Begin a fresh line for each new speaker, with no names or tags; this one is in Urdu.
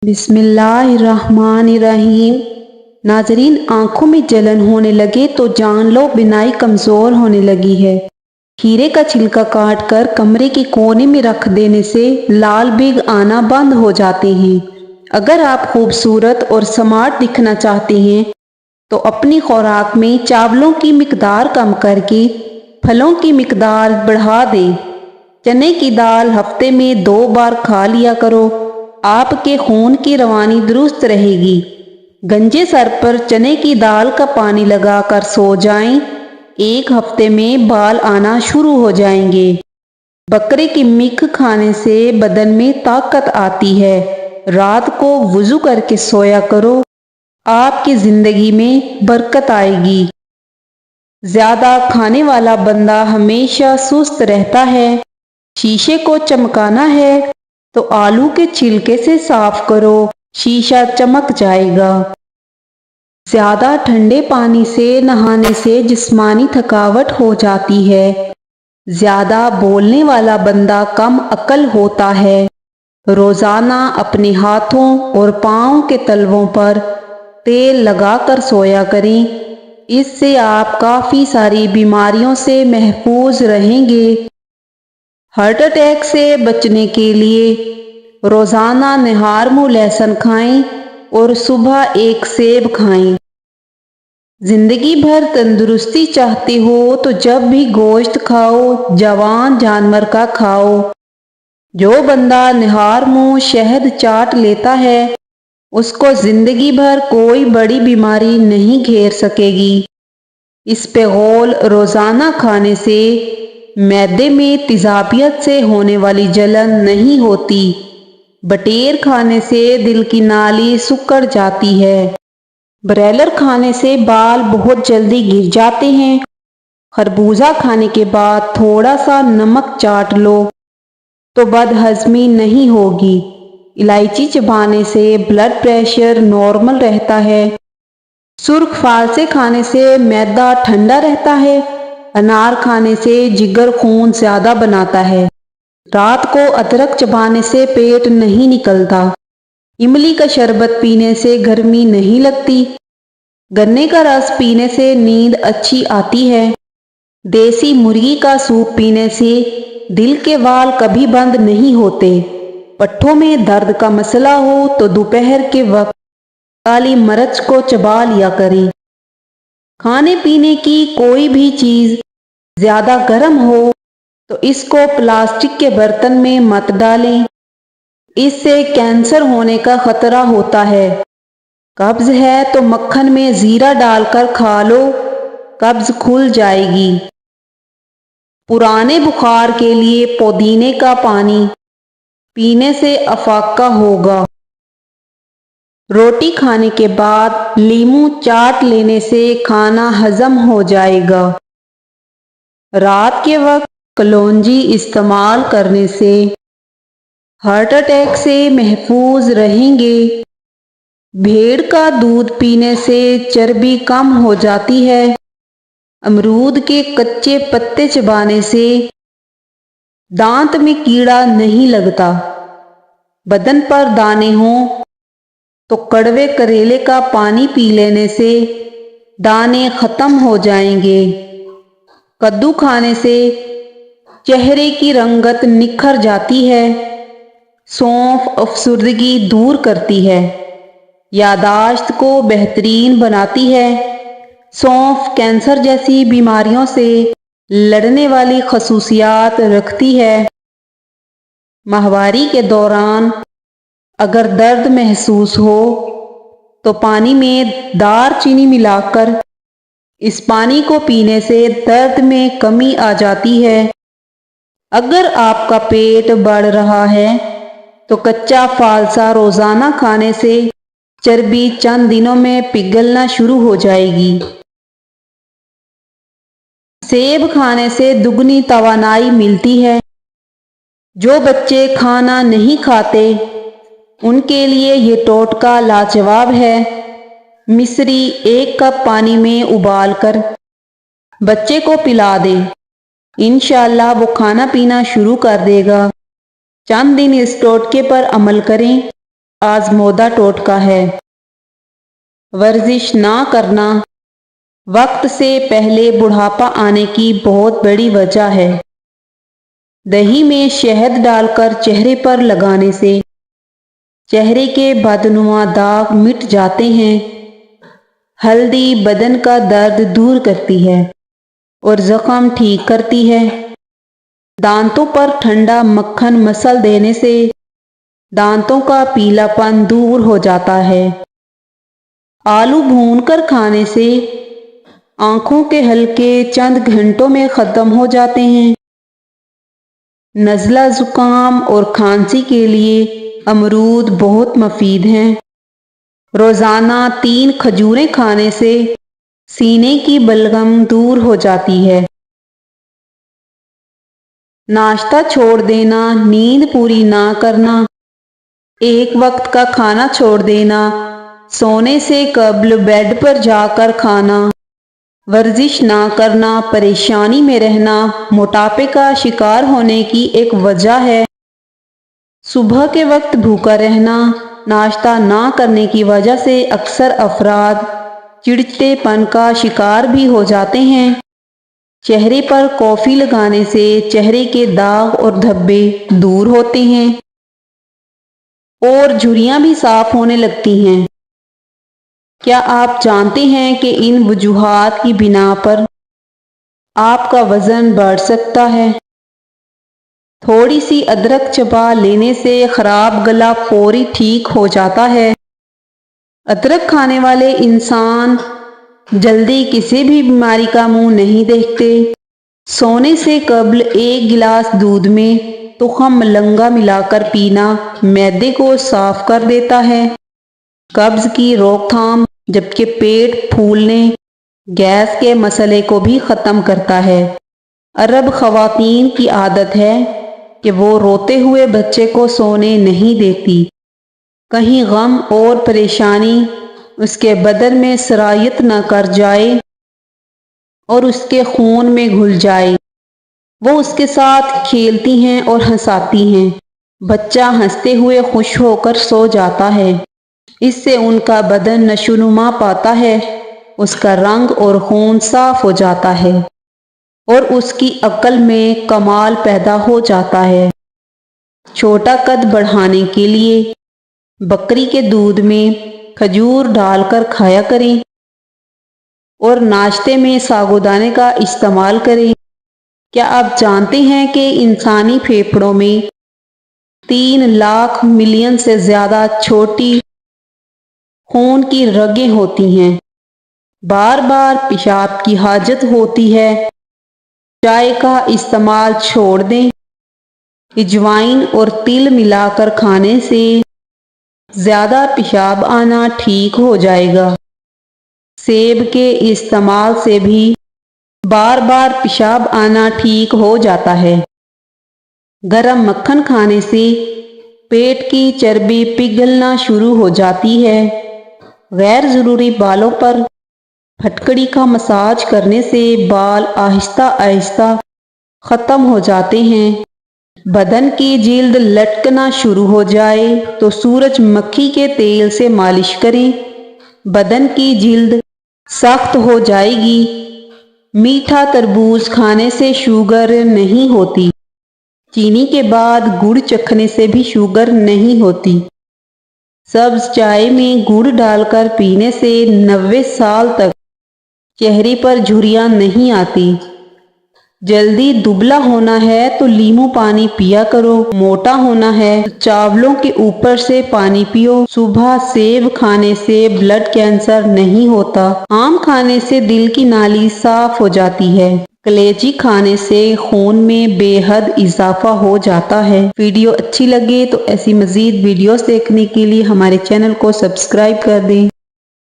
بسم اللہ الرحمن الرحیم۔ ناظرین، آنکھوں میں جلن ہونے لگے تو جان لو بینائی کمزور ہونے لگی ہے۔ کھیرے کا چھلکا کاٹ کر کمرے کے کونے میں رکھ دینے سے لال بیگ آنا بند ہو جاتے ہیں۔ اگر آپ خوبصورت اور سمارٹ دکھنا چاہتے ہیں تو اپنی خوراک میں چاولوں کی مقدار کم کر کے پھلوں کی مقدار بڑھا دیں۔ چنے کی دال ہفتے میں 2 بار کھا لیا کرو، آپ کے خون کی روانی درست رہے گی۔ گنجے سر پر چنے کی دال کا پانی لگا کر سو جائیں، 1 ہفتے میں بال آنا شروع ہو جائیں گے۔ بکرے کی میخ کھانے سے بدن میں طاقت آتی ہے۔ رات کو وضو کر کے سویا کرو، آپ کی زندگی میں برکت آئے گی۔ زیادہ کھانے والا بندہ ہمیشہ سست رہتا ہے۔ شیشے کو چمکانا ہے تو آلو کے چھلکے سے صاف کرو، شیشہ چمک جائے گا۔ زیادہ ٹھنڈے پانی سے نہانے سے جسمانی تھکاوٹ ہو جاتی ہے۔ زیادہ بولنے والا بندہ کم عقل ہوتا ہے۔ روزانہ اپنے ہاتھوں اور پاؤں کے تلووں پر تیل لگا کر سویا کریں، اس سے آپ کافی ساری بیماریوں سے محفوظ رہیں گے۔ ہارٹ اٹیک سے بچنے کے لیے روزانہ نہار منہ لہسن کھائیں اور صبح 1 سیب کھائیں۔ زندگی بھر تندرستی چاہتے ہو تو جب بھی گوشت کھاؤ جوان جانور کا کھاؤ۔ جو بندہ نہار منہ شہد چاٹ لیتا ہے اس کو زندگی بھر کوئی بڑی بیماری نہیں گھیر سکے گی۔ اسپغول روزانہ کھانے سے معدے میں تیزابیت سے ہونے والی جلن نہیں ہوتی۔ بٹیر کھانے سے دل کی نالی سکڑ جاتی ہے۔ بریلر کھانے سے بال بہت جلدی گر جاتے ہیں۔ خربوزہ کھانے کے بعد تھوڑا سا نمک چاٹ لو تو بد ہضمی نہیں ہوگی۔ الائچی چبانے سے بلڈ پریشر نارمل رہتا ہے۔ سرخ فالسے کھانے سے معدہ ٹھنڈا رہتا ہے۔ انار کھانے سے جگر خون زیادہ بناتا ہے۔ رات کو ادرک چبانے سے پیٹ نہیں نکلتا۔ املی کا شربت پینے سے گرمی نہیں لگتی۔ گنے کا رس پینے سے نیند اچھی آتی ہے۔ دیسی مرغی کا سوپ پینے سے دل کے وال کبھی بند نہیں ہوتے۔ پٹھوں میں درد کا مسئلہ ہو تو دوپہر کے وقت کالی مرچ کو چبا لیا کریں۔ کھانے پینے کی کوئی بھی چیز زیادہ گرم ہو تو اس کو پلاسٹک کے برتن میں مت ڈالیں، اس سے کینسر ہونے کا خطرہ ہوتا ہے۔ قبض ہے تو مکھن میں زیرہ ڈال کر کھا لو، قبض کھل جائے گی۔ پرانے بخار کے لیے پودینے کا پانی پینے سے افاقہ ہوگا۔ روٹی کھانے کے بعد لیموں چاٹ لینے سے کھانا ہضم ہو جائے گا۔ رات کے وقت کلونجی استعمال کرنے سے ہارٹ اٹیک سے محفوظ رہیں گے۔ بھیڑ کا دودھ پینے سے چربی کم ہو جاتی ہے۔ امرود کے کچے پتے چبانے سے دانت میں کیڑا نہیں لگتا۔ بدن پر دانے ہوں تو کڑوے کریلے کا پانی پی لینے سے دانے ختم ہو جائیں گے۔ کدو کھانے سے چہرے کی رنگت نکھر جاتی ہے۔ سونف افسردگی دور کرتی ہے۔ یادداشت کو بہترین بناتی ہے۔ سونف کینسر جیسی بیماریوں سے لڑنے والی خصوصیات رکھتی ہے۔ ماہواری کے دوران اگر درد محسوس ہو تو پانی میں دار چینی ملا کر اس پانی کو پینے سے درد میں کمی آ جاتی ہے۔ اگر آپ کا پیٹ بڑھ رہا ہے تو کچا فالسا روزانہ کھانے سے چربی چند دنوں میں پگھلنا شروع ہو جائے گی۔ سیب کھانے سے دگنی توانائی ملتی ہے۔ جو بچے کھانا نہیں کھاتے ان کے لیے یہ ٹوٹکا لاجواب ہے۔ مصری 1 کپ پانی میں ابال کر بچے کو پلا دیں، انشاءاللہ وہ کھانا پینا شروع کر دے گا۔ چند دن اس ٹوٹکے پر عمل کریں۔ آزمودہ ٹوٹکا ہے۔ ورزش نہ کرنا وقت سے پہلے بڑھاپا آنے کی بہت بڑی وجہ ہے۔ دہی میں شہد ڈال کر چہرے پر لگانے سے چہرے کے بدنما داغ مٹ جاتے ہیں۔ ہلدی بدن کا درد دور کرتی ہے اور زخم ٹھیک کرتی ہے۔ دانتوں پر ٹھنڈا مکھن مسل دینے سے دانتوں کا پیلا پن دور ہو جاتا ہے۔ آلو بھون کر کھانے سے آنکھوں کے حلقے چند گھنٹوں میں ختم ہو جاتے ہیں۔ نزلہ زکام اور کھانسی کے لیے امرود بہت مفید ہیں۔ روزانہ 3 کھجوریں کھانے سے سینے کی بلغم دور ہو جاتی ہے۔ ناشتہ چھوڑ دینا، نیند پوری نہ کرنا، ایک وقت کا کھانا چھوڑ دینا، سونے سے قبل بیڈ پر جا کر کھانا، ورزش نہ کرنا، پریشانی میں رہنا موٹاپے کا شکار ہونے کی ایک وجہ ہے۔ صبح کے وقت بھوکا رہنا، ناشتہ نہ کرنے کی وجہ سے اکثر افراد چڑچڑے پن کا شکار بھی ہو جاتے ہیں۔ چہرے پر کافی لگانے سے چہرے کے داغ اور دھبے دور ہوتے ہیں اور جھریاں بھی صاف ہونے لگتی ہیں۔ کیا آپ جانتے ہیں کہ ان وجوہات کی بنا پر آپ کا وزن بڑھ سکتا ہے؟ تھوڑی سی ادرک چبا لینے سے خراب گلا فوری ٹھیک ہو جاتا ہے۔ ادرک کھانے والے انسان جلدی کسی بھی بیماری کا منہ نہیں دیکھتے۔ سونے سے قبل 1 گلاس دودھ میں تخم ملنگا ملا کر پینا معدے کو صاف کر دیتا ہے، قبض کی روک تھام، جبکہ پیٹ پھولنے، گیس کے مسئلے کو بھی ختم کرتا ہے۔ عرب خواتین کی عادت ہے کہ وہ روتے ہوئے بچے کو سونے نہیں دیتی، کہیں غم اور پریشانی اس کے بدن میں سرایت نہ کر جائے اور اس کے خون میں گھل جائے۔ وہ اس کے ساتھ کھیلتی ہیں اور ہنساتی ہیں، بچہ ہنستے ہوئے خوش ہو کر سو جاتا ہے۔ اس سے ان کا بدن نشوونما پاتا ہے، اس کا رنگ اور خون صاف ہو جاتا ہے اور اس کی عقل میں کمال پیدا ہو جاتا ہے۔ چھوٹا قد بڑھانے کے لیے بکری کے دودھ میں کھجور ڈال کر کھایا کریں اور ناشتے میں سابودانے کا استعمال کریں۔ کیا آپ جانتے ہیں کہ انسانی پھیپھڑوں میں 3 لاکھ ملین سے زیادہ چھوٹی خون کی رگیں ہوتی ہیں؟ بار بار پیشاب کی حاجت ہوتی ہے، چائے کا استعمال چھوڑ دیں۔ اجوائن اور تل ملا کر کھانے سے زیادہ پیشاب آنا ٹھیک ہو جائے گا۔ سیب کے استعمال سے بھی بار بار پیشاب آنا ٹھیک ہو جاتا ہے۔ گرم مکھن کھانے سے پیٹ کی چربی پگھلنا شروع ہو جاتی ہے۔ غیر ضروری بالوں پر پھٹکڑی کا مساج کرنے سے بال آہستہ آہستہ ختم ہو جاتے ہیں۔ بدن کی جلد لٹکنا شروع ہو جائے تو سورج مکھی کے تیل سے مالش کریں، بدن کی جلد سخت ہو جائے گی۔ میٹھا تربوز کھانے سے شوگر نہیں ہوتی، چینی کے بعد گڑ چکھنے سے بھی شوگر نہیں ہوتی۔ سبز چائے میں گڑ ڈال کر پینے سے 90 سال تک چہرے پر جھریاں نہیں آتی۔ جلدی دبلا ہونا ہے تو لیموں پانی پیا کرو، موٹا ہونا ہے تو چاولوں کے اوپر سے پانی پیو۔ صبح سیب کھانے سے بلڈ کینسر نہیں ہوتا۔ آم کھانے سے دل کی نالی صاف ہو جاتی ہے۔ کلیجی کھانے سے خون میں بے حد اضافہ ہو جاتا ہے۔ ویڈیو اچھی لگے تو ایسی مزید ویڈیوز دیکھنے کے لیے ہمارے چینل کو سبسکرائب کر دیں۔